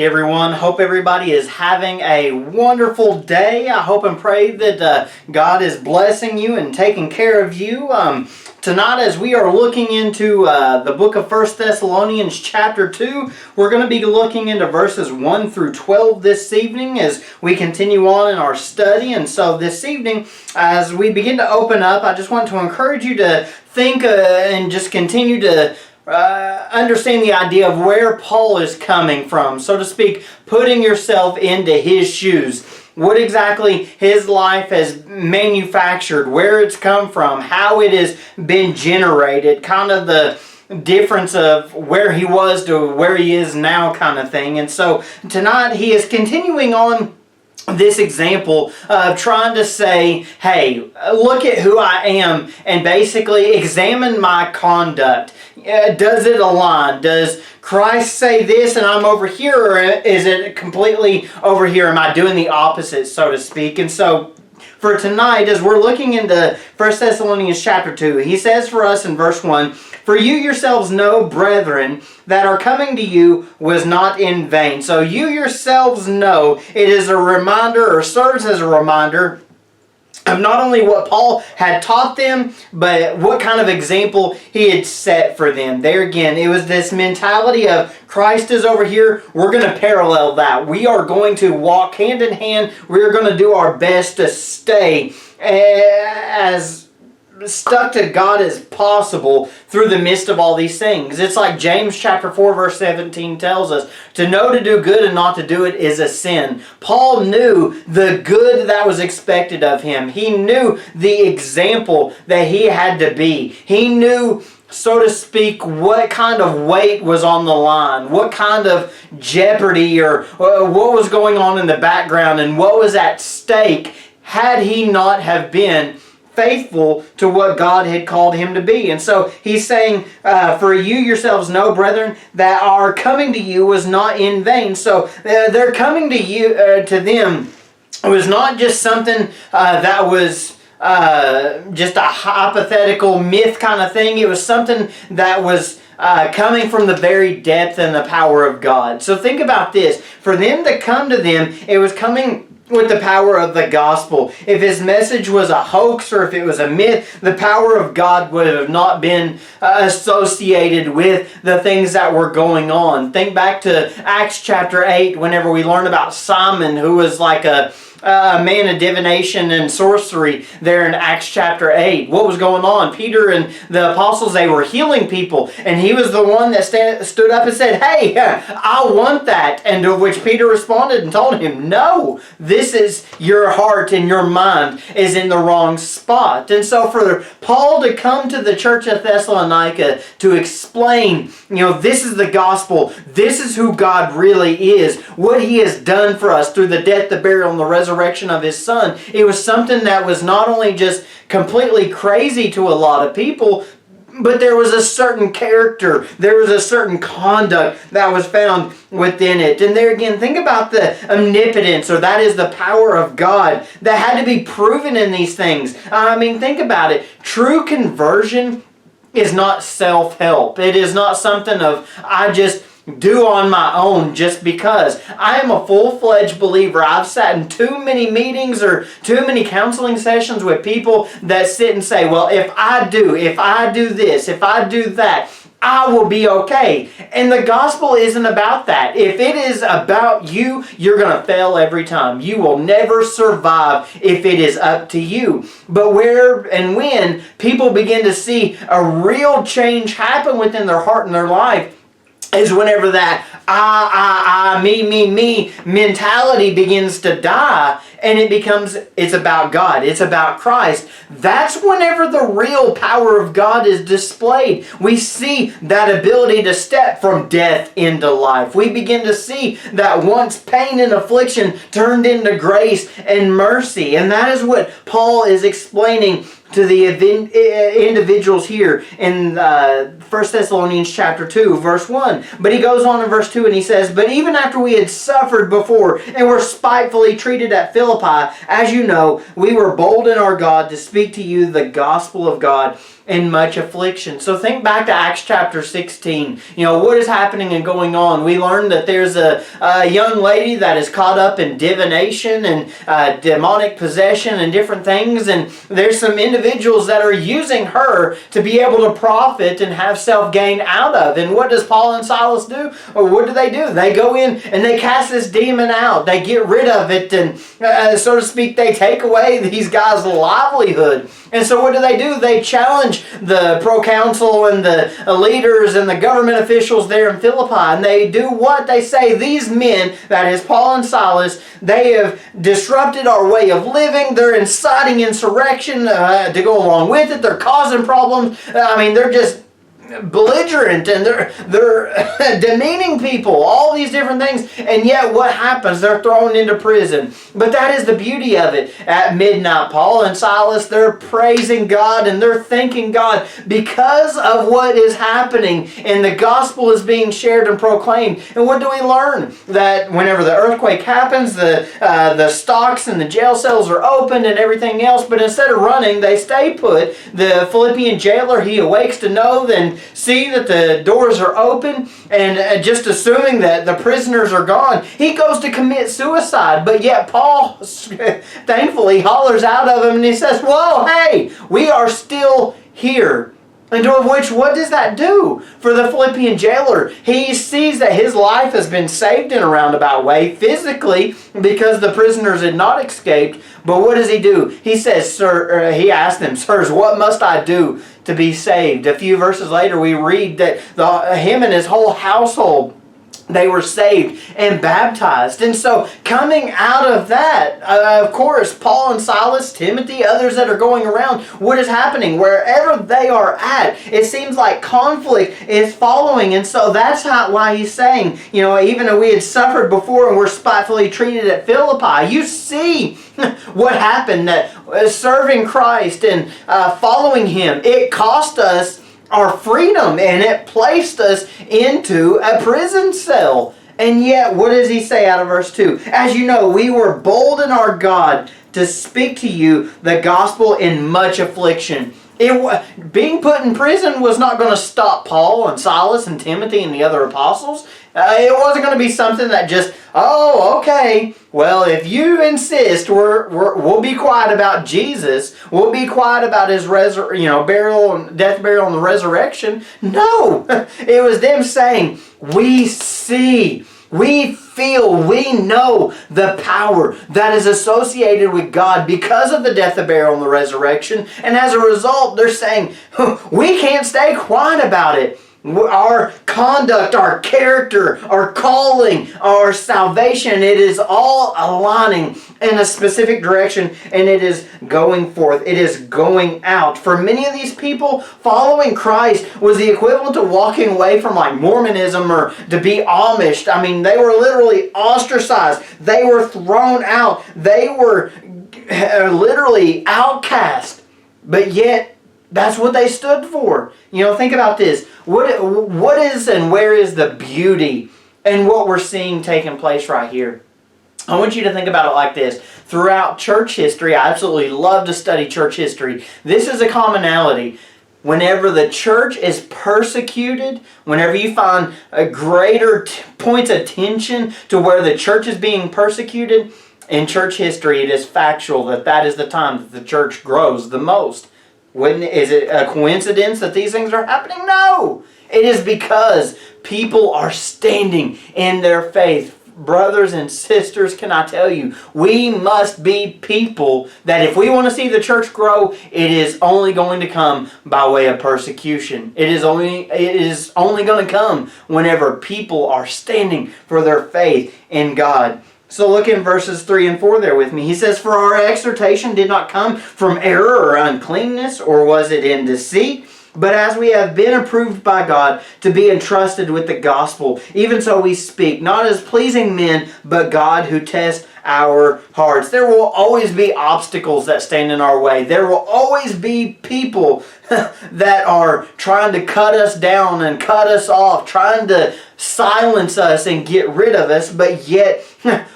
everyone. Hope everybody is having a wonderful day. I hope and pray that God is blessing you and taking care of you. Tonight, as we are looking into the book of 1 Thessalonians chapter 2, we're going to be looking into verses 1 through 12 this evening as we continue on in our study. And so this evening, as we begin to open up, I just want to encourage you to think and just continue to understand the idea of where Paul is coming from, so to speak, putting yourself into his shoes. What exactly his life has manufactured, where it's come from, how it has been generated, kind of the difference of where he was to where he is now kind of thing. And so tonight he is continuing on this example of trying to say, hey, look at who I am and basically examine my conduct. Does it align? Does Christ say this and I'm over here, or is it completely over here? Am I doing the opposite, so to speak? And so for tonight, as we're looking into 1 Thessalonians chapter 2, he says for us in verse 1, "For you yourselves know, brethren, that our coming to you was not in vain." So you yourselves know, it is a reminder, or serves as a reminder, of not only what Paul had taught them, but what kind of example he had set for them. There again, it was this mentality of Christ is over here, we're going to parallel that. We are going to walk hand in hand. We're going to do our best to stay as stuck to God as possible through the midst of all these things. It's like James chapter 4 verse 17 tells us, to know to do good and not to do it is a sin. Paul knew the good that was expected of him. He knew the example that he had to be. He knew, so to speak, what kind of weight was on the line, what kind of jeopardy or what was going on in the background and what was at stake had he not have been faithful to what God had called him to be. And so he's saying, for you yourselves know, brethren, that our coming to you was not in vain. So their coming to you, to them, was not just something that was just a hypothetical myth kind of thing. It was something that was coming from the very depth and the power of God. So think about this. For them to come to them, it was coming with the power of the gospel. If his message was a hoax or if it was a myth, the power of God would have not been associated with the things that were going on. Think back to Acts chapter 8 whenever we learn about Simon, who was like a man of divination and sorcery there in Acts chapter 8. What was going on? Peter and the apostles, they were healing people, and he was the one that stood up and said, hey, I want that. And to which Peter responded and told him, no, this is your heart and your mind is in the wrong spot. And so for Paul to come to the church of Thessalonica to explain, this is the gospel, this is who God really is, what he has done for us through the death, the burial, and the resurrection of his son. It was something that was not only just completely crazy to a lot of people, but there was a certain character, there was a certain conduct that was found within it. And there again, think about the omnipotence, or that is the power of God that had to be proven in these things. I mean, think about it. True conversion is not self-help. It is not something of, I just do on my own just because. I am a full-fledged believer. I've sat in too many meetings or too many counseling sessions with people that sit and say, well, if I do this, if I do that, I will be okay. And the gospel isn't about that. If it is about you, you're going to fail every time. You will never survive if it is up to you. But where and when people begin to see a real change happen within their heart and their life is whenever that I, me mentality begins to die and it's about God. It's about Christ. That's whenever the real power of God is displayed. We see that ability to step from death into life. We begin to see that once pain and affliction turned into grace and mercy. And that is what Paul is explaining to the individuals here in 1 Thessalonians chapter 2, verse 1. But he goes on in verse 2 and he says, "But even after we had suffered before and were spitefully treated at Philippi, Philippi, as you know, we were bold in our God to speak to you the gospel of God in much affliction. So think back to Acts chapter 16. What is happening and going on? We learned that there's a young lady that is caught up in divination and demonic possession and different things. And there's some individuals that are using her to be able to profit and have self-gain out of. And what does Paul and Silas do? Or what do? They go in and they cast this demon out. They get rid of it and, so to speak, they take away these guys' livelihood. And so what do? They challenge the proconsul and the leaders and the government officials there in Philippi. And they do what? They say, these men, that is Paul and Silas, they have disrupted our way of living. They're inciting insurrection to go along with it. They're causing problems. They're just belligerent and they're demeaning people, all these different things, and yet what happens? They're thrown into prison. But that is the beauty of it. At midnight, Paul and Silas, they're praising God and they're thanking God because of what is happening, and the gospel is being shared and proclaimed. And what do we learn? That whenever the earthquake happens, the stocks and the jail cells are opened and everything else, but instead of running, they stay put. The Philippian jailer, he awakes to know and see that the doors are open, and just assuming that the prisoners are gone, he goes to commit suicide. But yet Paul thankfully hollers out of him and he says, whoa, hey, we are still here. And to which, what does that do for the Philippian jailer? He sees that his life has been saved in a roundabout way, physically, because the prisoners had not escaped. But what does he do? He says, sir, he asked them, sirs, what must I do to be saved? A few verses later, we read that him and his whole household, they were saved and baptized. And so coming out of that, of course, Paul and Silas, Timothy, others that are going around, what is happening? Wherever they are at, it seems like conflict is following. And so that's why he's saying, even though we had suffered before and were spitefully treated at Philippi, you see what happened, that serving Christ and following Him, it cost us our freedom, and it placed us into a prison cell. And yet, what does he say out of verse 2? As you know, we were bold in our God to speak to you the gospel in much affliction. Being put in prison was not going to stop Paul and Silas and Timothy and the other apostles. It wasn't going to be something that just, oh, okay, well, if you insist, we'll be quiet about Jesus. We'll be quiet about His burial, death, burial, and the resurrection. No, it was them saying, we see, we feel, we know the power that is associated with God because of the death, the burial, and the resurrection. And as a result, they're saying, we can't stay quiet about it. Our conduct, our character, our calling, our salvation, it is all aligning in a specific direction, and it is going forth. It is going out. For many of these people, following Christ was the equivalent to walking away from like Mormonism or to be Amish. They were literally ostracized. They were thrown out. They were literally outcast. But yet, that's what they stood for. Think about this. What is and where is the beauty in what we're seeing taking place right here? I want you to think about it like this. Throughout church history, I absolutely love to study church history. This is a commonality. Whenever the church is persecuted, whenever you find a greater points of tension to where the church is being persecuted, in church history it is factual that is the time that the church grows the most. Is it a coincidence that these things are happening? No! It is because people are standing in their faith. Brothers and sisters, can I tell you, we must be people that if we want to see the church grow, it is only going to come by way of persecution. It is only going to come whenever people are standing for their faith in God. So look in verses 3 and 4 there with me. He says, for our exhortation did not come from error or uncleanness, or was it in deceit? But as we have been approved by God to be entrusted with the gospel, even so we speak, not as pleasing men, but God who tests our hearts. There will always be obstacles that stand in our way. There will always be people that are trying to cut us down and cut us off, trying to silence us and get rid of us. But yet,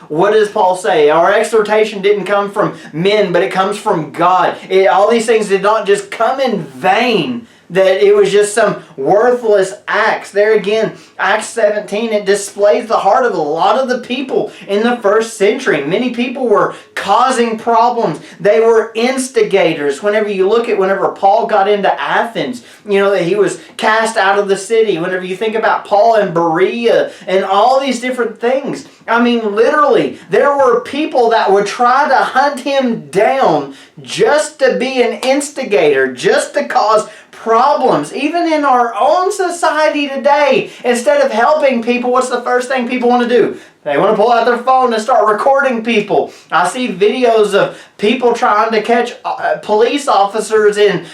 what does Paul say? Our exhortation didn't come from men, but it comes from God. All these things did not just come in vain, that it was just some worthless acts. There again, Acts 17, it displays the heart of a lot of the people in the first century. Many people were causing problems. They were instigators. Whenever Paul got into Athens, that he was cast out of the city. Whenever you think about Paul and Berea and all these different things, literally, there were people that would try to hunt him down just to be an instigator, just to cause problems. Even in our own society today, instead of helping people, what's the first thing people want to do? They want to pull out their phone and start recording people. I see videos of people trying to catch police officers in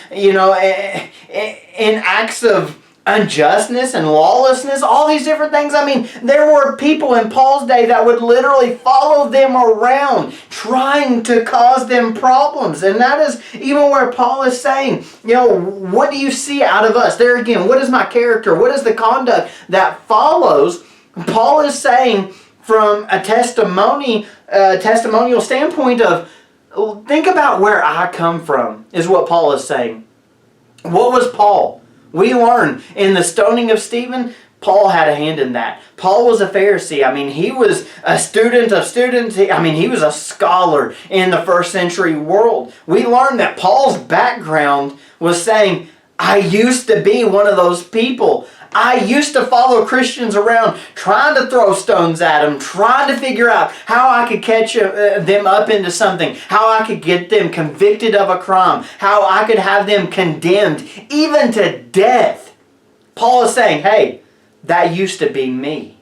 acts of unjustness and lawlessness, all these different things. There were people in Paul's day that would literally follow them around, trying to cause them problems. And that is even where Paul is saying, what do you see out of us? There again, what is my character? What is the conduct that follows? Paul is saying from a testimonial standpoint of, think about where I come from, is what Paul is saying. What was Paul? We learn in the stoning of Stephen, Paul had a hand in that. Paul was a Pharisee. He was a student of students. He was a scholar in the first century world. We learn that Paul's background was saying, I used to be one of those people. I used to follow Christians around, trying to throw stones at them, trying to figure out how I could catch them up into something, how I could get them convicted of a crime, how I could have them condemned, even to death. Paul is saying, hey, that used to be me.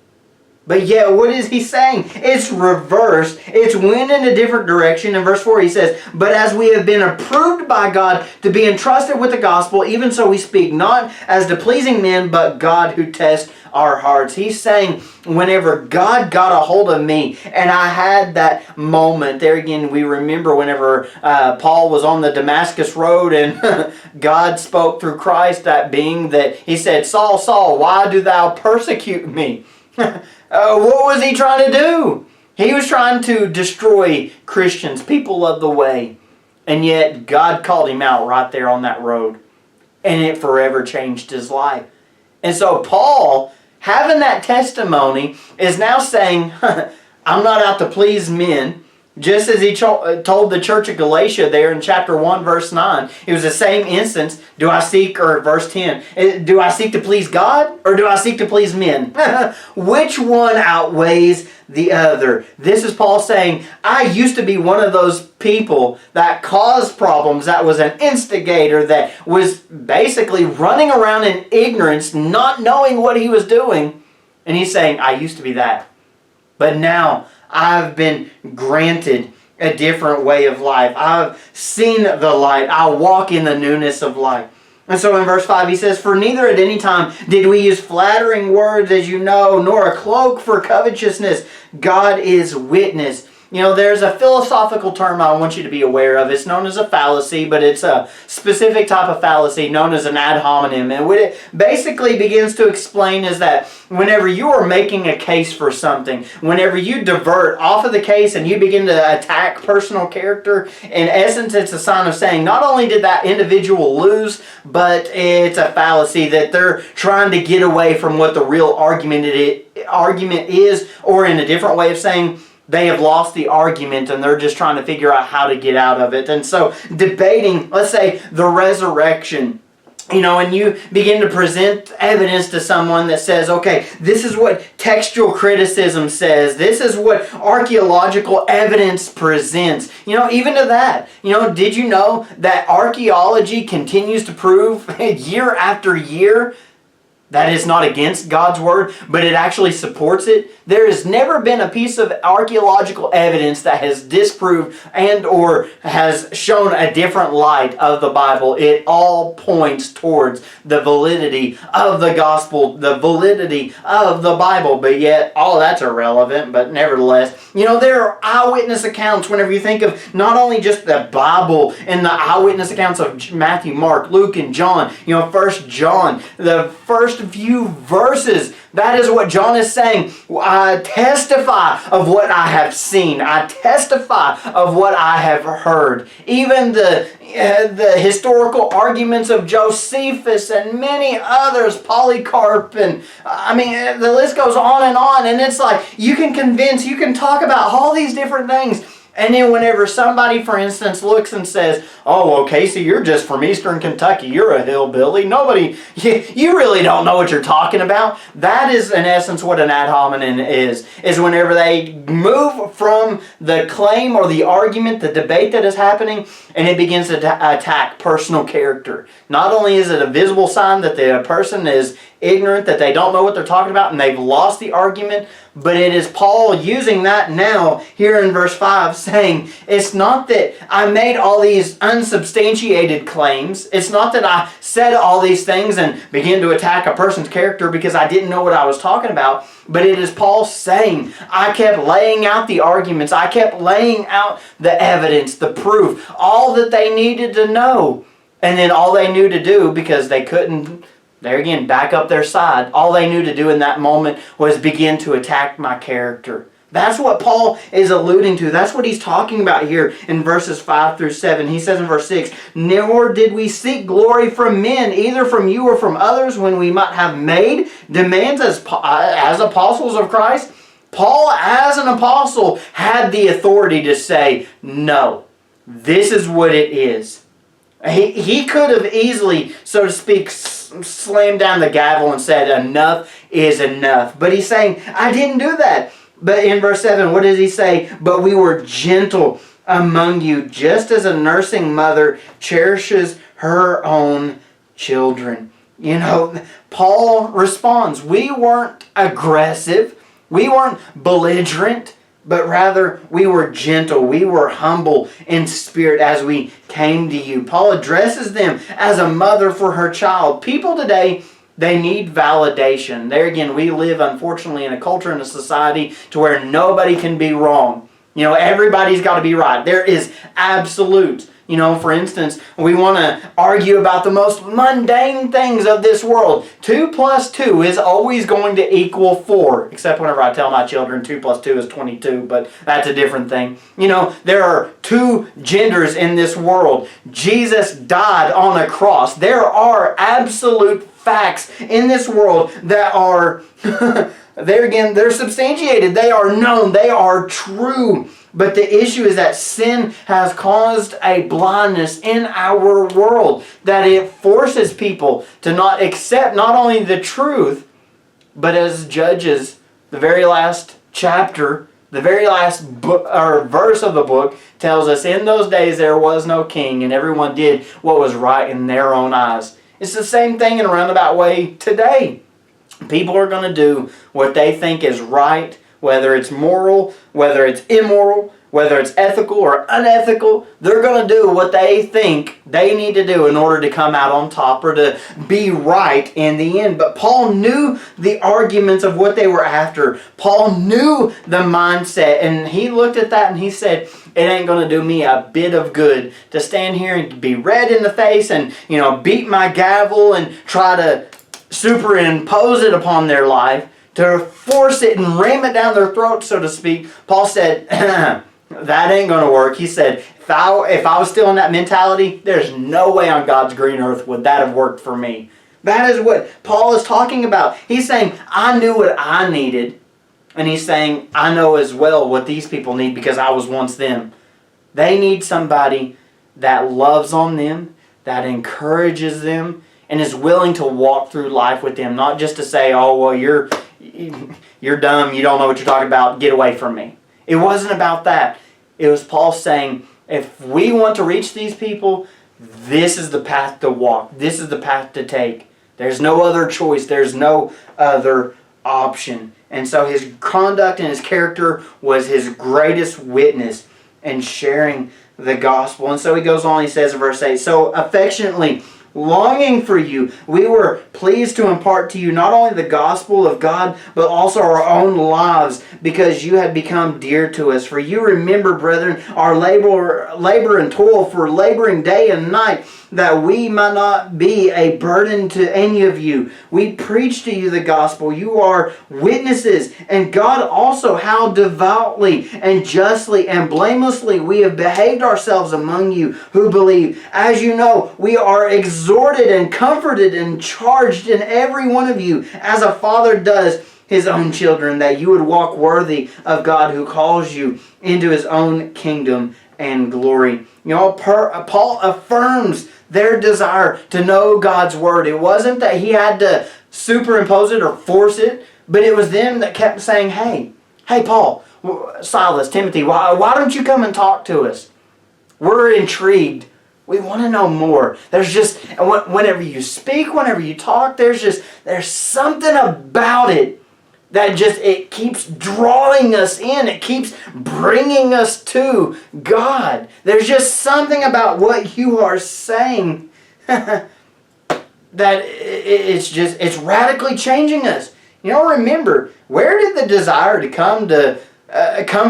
But yet, what is he saying? It's reversed. It's went in a different direction. In verse 4, he says, but as we have been approved by God to be entrusted with the gospel, even so we speak, not as to pleasing men, but God who tests our hearts. He's saying, whenever God got a hold of me, and I had that moment, there again, we remember whenever Paul was on the Damascus road, and God spoke through Christ, that being that he said, Saul, Saul, why do thou persecute me? What was he trying to do? He was trying to destroy Christians, people of the way. And yet God called him out right there on that road. And it forever changed his life. And so Paul, having that testimony, is now saying, I'm not out to please men. Just as he told the church of Galatia there in chapter 1, verse 9. It was the same instance. Verse 10. Do I seek to please God, or do I seek to please men? Which one outweighs the other? This is Paul saying, I used to be one of those people that caused problems, that was an instigator, that was basically running around in ignorance, not knowing what he was doing. And he's saying, I used to be that. But now I've been granted a different way of life. I've seen the light. I walk in the newness of life. And so in verse 5 he says, for neither at any time did we use flattering words, as you know, nor a cloak for covetousness. God is witness. There's a philosophical term I want you to be aware of. It's known as a fallacy, but it's a specific type of fallacy known as an ad hominem. And what it basically begins to explain is that whenever you are making a case for something, whenever you divert off of the case and you begin to attack personal character, in essence it's a sign of saying not only did that individual lose, but it's a fallacy that they're trying to get away from what the real argument is, or in a different way of saying, they have lost the argument and they're just trying to figure out how to get out of it. And so debating, let's say, the resurrection, and you begin to present evidence to someone that says, okay, this is what textual criticism says. This is what archaeological evidence presents. Even to that, did you know that archaeology continues to prove year after year that is not against God's Word, but it actually supports it. There has never been a piece of archaeological evidence that has disproved and or has shown a different light of the Bible. It all points towards the validity of the gospel, the validity of the Bible, but yet all that's irrelevant, but nevertheless, there are eyewitness accounts whenever you think of not only just the Bible and the eyewitness accounts of Matthew, Mark, Luke, and John, 1 John, the first few verses, that is what John is saying. I testify of what I have seen. I testify of what I have heard. Even the historical arguments of Josephus and many others, Polycarp, and the list goes on, and it's like you can talk about all these different things. And then whenever somebody, for instance, looks and says, oh, well, Casey, you're just from Eastern Kentucky. You're a hillbilly. You really don't know what you're talking about. That is, in essence, what an ad hominem is whenever they move from the claim or the argument, the debate that is happening, and it begins to attack personal character. Not only is it a visible sign that the person is ignorant, that they don't know what they're talking about, and they've lost the argument, but it is Paul using that now here in verse 5 saying, it's not that I made all these unsubstantiated claims. It's not that I said all these things and began to attack a person's character because I didn't know what I was talking about. But it is Paul saying, I kept laying out the arguments. I kept laying out the evidence, the proof, all that they needed to know. And then all they knew to do, because they couldn't, there again, back up their side, all they knew to do in that moment was begin to attack my character. That's what Paul is alluding to. That's what he's talking about here in verses 5 through 7. He says in verse 6, nor did we seek glory from men, either from you or from others, when we might have made demands as apostles of Christ. Paul, as an apostle, had the authority to say, no, this is what it is. He could have easily, so to speak, slammed down the gavel and said, enough is enough. But he's saying, I didn't do that. But in verse 7, what does he say? But we were gentle among you, just as a nursing mother cherishes her own children. Paul responds, we weren't aggressive. We weren't belligerent. But rather, we were gentle. We were humble in spirit as we came to you. Paul addresses them as a mother for her child. People today, they need validation. There again, we live, unfortunately, in a culture and a society to where nobody can be wrong. Everybody's got to be right. There is absolute. For instance, we want to argue about the most mundane things of this world. 2 plus 2 is always going to equal 4. Except whenever I tell my children 2 plus 2 is 22, but that's a different thing. There are 2 genders in this world. Jesus died on a cross. There are absolute facts in this world that are, there again, they're substantiated. They are known. They are true. But the issue is that sin has caused a blindness in our world, that it forces people to not accept not only the truth, but as Judges, the very last chapter, the very last verse of the book tells us, in those days there was no king, and everyone did what was right in their own eyes. It's the same thing in a roundabout way today. People are going to do what they think is right, whether it's moral, whether it's immoral, whether it's ethical or unethical. They're going to do what they think they need to do in order to come out on top or to be right in the end. But Paul knew the arguments of what they were after. Paul knew the mindset, and he looked at that and he said, it ain't going to do me a bit of good to stand here and be red in the face and, beat my gavel and try to superimpose it upon their life, to force it and ram it down their throat, so to speak. Paul said, that ain't going to work. He said, if I was still in that mentality, there's no way on God's green earth would that have worked for me. That is what Paul is talking about. He's saying, I knew what I needed. And he's saying, I know as well what these people need because I was once them. They need somebody that loves on them, that encourages them, and is willing to walk through life with them. Not just to say, oh, well, you're dumb, you don't know what you're talking about, get away from me. It wasn't about that. It was Paul saying, if we want to reach these people, this is the path to walk. This is the path to take. There's no other choice. There's no other option. And so his conduct and his character was his greatest witness in sharing the gospel. And so he goes on, he says in verse 8, so affectionately longing for you, we were pleased to impart to you not only the gospel of God, but also our own lives, because you had become dear to us. For you remember, brethren, our labor and toil, for laboring day and night, that we might not be a burden to any of you. We preach to you the gospel. You are witnesses, and God also, how devoutly and justly and blamelessly we have behaved ourselves among you who believe. As you know, we are exhorted and comforted and charged in every one of you, as a father does his own children, that you would walk worthy of God who calls you into his own kingdom and glory. You know, Paul affirms their desire to know God's word. It wasn't that he had to superimpose it or force it, but it was them that kept saying, hey Paul, Silas, Timothy, why don't you come and talk to us? We're intrigued. We want to know more. There's just, whenever you speak, whenever you talk, there's something about it that just, it keeps drawing us in. It keeps bringing us to God. There's just something about what you are saying that it's radically changing us. You know, remember, where did the desire to come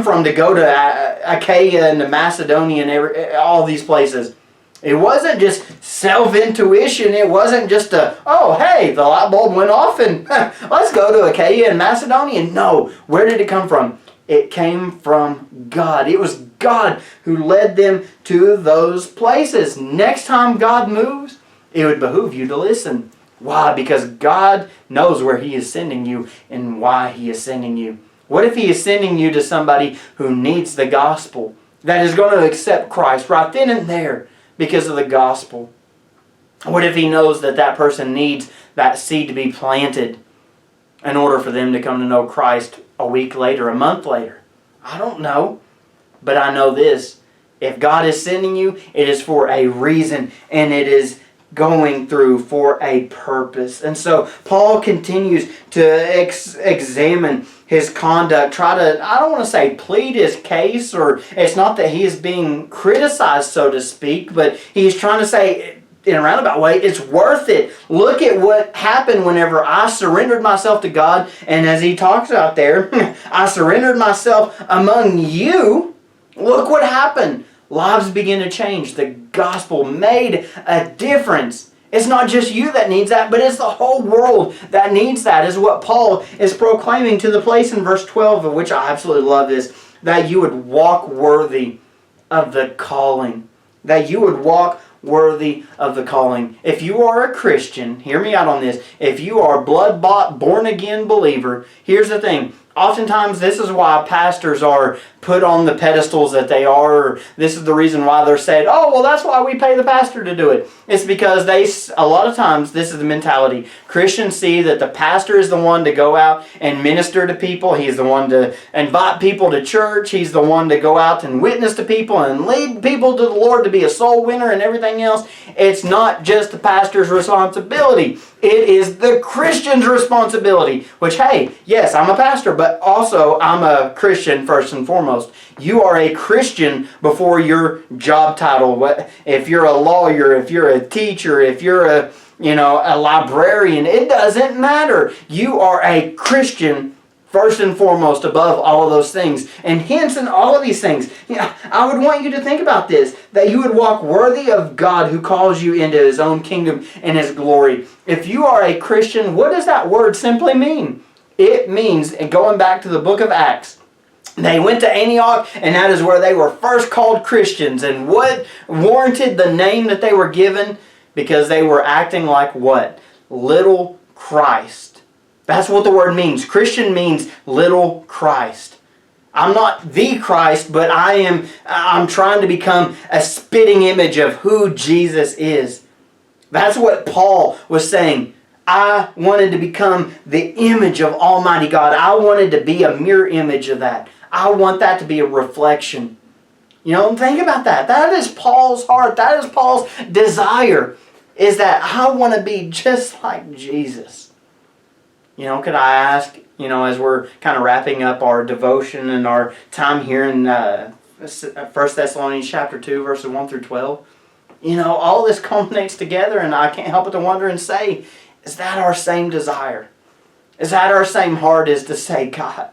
from to go to Achaia and to Macedonia and all these places? It wasn't just self-intuition. It wasn't just oh, hey, the light bulb went off and let's go to Achaia and Macedonia. No, where did it come from? It came from God. It was God who led them to those places. Next time God moves, it would behoove you to listen. Why? Because God knows where He is sending you and why He is sending you. What if He is sending you to somebody who needs the gospel, that is going to accept Christ right then and there because of the gospel? What if He knows that that person needs that seed to be planted in order for them to come to know Christ a week later, a month later? I don't know. But I know this. If God is sending you, it is for a reason, and it is going through for a purpose. And so Paul continues to examine his conduct, try to, I don't want to say plead his case, or it's not that he is being criticized, so to speak, but he's trying to say, in a roundabout way, it's worth it. Look at what happened whenever I surrendered myself to God, and as he talks out there, I surrendered myself among you. Look what happened. Lives begin to change. The gospel made a difference. It's not just you that needs that, but it's the whole world that needs that, is what Paul is proclaiming to the place in verse 12, of which I absolutely love this, that you would walk worthy of the calling. That you would walk worthy of the calling. If you are a Christian, hear me out on this, if you are a blood-bought, born-again believer, here's the thing. Oftentimes, this is why pastors are put on the pedestals that they are. Or this is the reason why they're said, oh, well, that's why we pay the pastor to do it. It's because a lot of times, this is the mentality. Christians see that the pastor is the one to go out and minister to people. He's the one to invite people to church. He's the one to go out and witness to people and lead people to the Lord to be a soul winner and everything else. It's not just the pastor's responsibility. It is the Christian's responsibility. Which, hey, yes, I'm a pastor, but also I'm a Christian first and foremost. You are a Christian before your job title. If you're a lawyer, if you're a teacher, if you're a librarian, it doesn't matter. You are a Christian first and foremost above all of those things. And hence in all of these things, I would want you to think about this, that you would walk worthy of God who calls you into His own kingdom and His glory. If you are a Christian, what does that word simply mean? It means, and going back to the book of Acts, they went to Antioch, and that is where they were first called Christians. And what warranted the name that they were given? Because they were acting like what? Little Christ. That's what the word means. Christian means little Christ. I'm not the Christ, but I'm trying to become a spitting image of who Jesus is. That's what Paul was saying. I wanted to become the image of Almighty God. I wanted to be a mirror image of that. I want that to be a reflection. Think about that. That is Paul's heart. That is Paul's desire. is that I want to be just like Jesus. You know, could I ask, you know, as we're kind of wrapping up our devotion and our time here in 1 Thessalonians chapter 2, verses 1 through 12, you know, all this culminates together, and I can't help but to wonder and say, is that our same desire? Is that our same heart, is to say, God,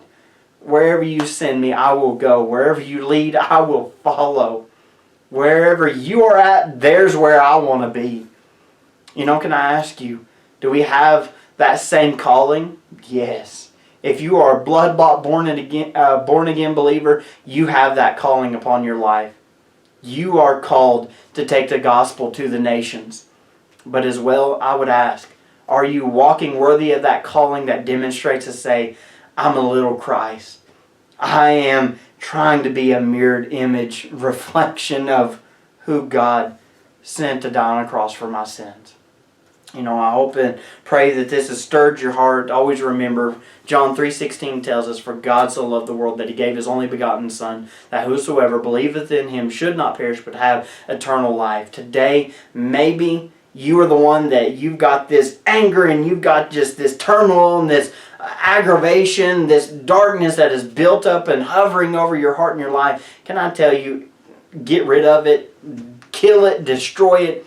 wherever you send me, I will go. Wherever you lead, I will follow. Wherever you are at, there's where I want to be. You know, can I ask you, do we have that same calling? Yes. If you are a blood-bought, born again believer, you have that calling upon your life. You are called to take the gospel to the nations. But as well, I would ask, are you walking worthy of that calling that demonstrates to say, I'm a little Christ. I am trying to be a mirrored image, reflection of who God sent to die on a cross for my sins. You know, I hope and pray that this has stirred your heart. Always remember, John 3:16 tells us, for God so loved the world that he gave his only begotten Son, that whosoever believeth in him should not perish but have eternal life. Today, maybe you are the one that you've got this anger and you've got just this turmoil and this aggravation, this darkness that is built up and hovering over your heart and your life. Can I tell you, get rid of it, kill it, destroy it,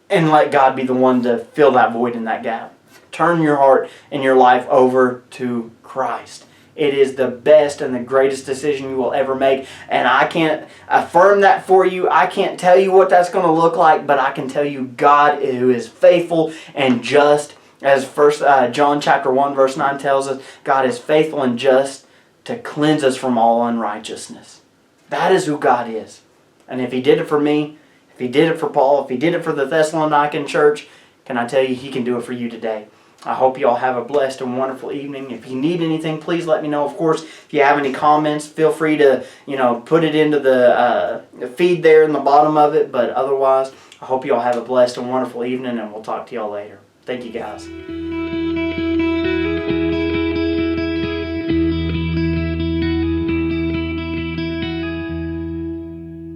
and let God be the one to fill that void and that gap. Turn your heart and your life over to Christ. It is the best and the greatest decision you will ever make. And I can't affirm that for you. I can't tell you what that's going to look like, but I can tell you God, who is faithful and just, as John chapter 1 verse 9 tells us, God is faithful and just to cleanse us from all unrighteousness. That is who God is. And if he did it for me, if he did it for Paul, if he did it for the Thessalonican church, can I tell you, he can do it for you today. I hope you all have a blessed and wonderful evening. If you need anything, please let me know. Of course, if you have any comments, feel free to, put it into the feed there in the bottom of it. But otherwise, I hope you all have a blessed and wonderful evening, and we'll talk to y'all later. Thank you, guys.